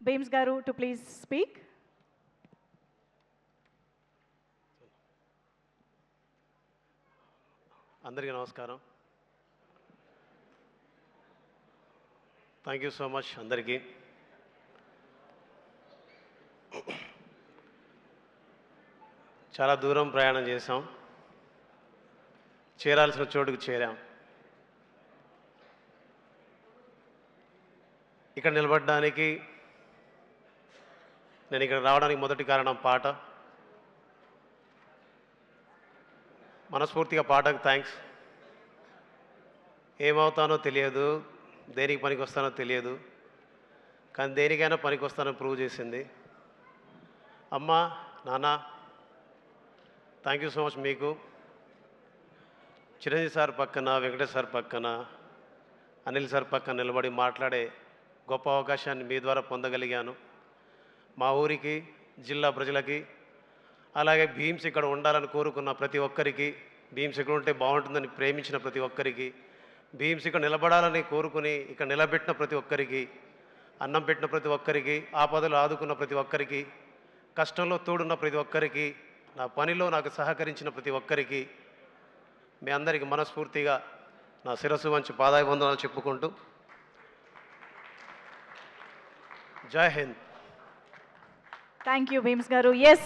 Beams Garu to please speak. అందరికీ నమస్కారం. Thank you so much అందరికీ. చాలా దూరం ప్రయాణం చేసాం, చేరాల్సిన చోటుకు చేరాం. ఇక్కడ నిలబడడానికి, నేను ఇక్కడ రావడానికి మొదటి కారణం పాట. మనస్ఫూర్తిగా పాటకు థ్యాంక్స్. ఏమవుతానో తెలియదు, దేనికి పనికి వస్తానో తెలియదు, కానీ దేనికైనా పనికి వస్తానో ప్రూవ్ చేసింది. అమ్మ, నాన్న, థ్యాంక్ యూ సో మచ్. మీకు చిరంజీవి సార్ పక్కన, వెంకటేష్ సార్ పక్కన, అనిల్ సార్ పక్కన నిలబడి మాట్లాడే గొప్ప అవకాశాన్ని మీ ద్వారా పొందగలిగాను. మా ఊరికి, జిల్లా ప్రజలకి, అలాగే భీమ్స్ ఇక్కడ ఉండాలని కోరుకున్న ప్రతి ఒక్కరికి, భీమ్స్ ఇక్కడ ఉంటే బాగుంటుందని ప్రేమించిన ప్రతి ఒక్కరికి, భీమ్స్ ఇక్కడ నిలబడాలని కోరుకుని ఇక్కడ నిలబెట్టిన ప్రతి ఒక్కరికి, అన్నం పెట్టిన ప్రతి ఒక్కరికి, ఆపదలు ఆదుకున్న ప్రతి ఒక్కరికి, కష్టంలో తోడున్న ప్రతి ఒక్కరికి, నా పనిలో నాకు సహకరించిన ప్రతి ఒక్కరికి, మీ అందరికీ మనస్ఫూర్తిగా నా శిరస్సు వంచి పాదాభివందనాలు చెప్పుకుంటూ, జై Hind. Thank you, Beams Garu. Yes.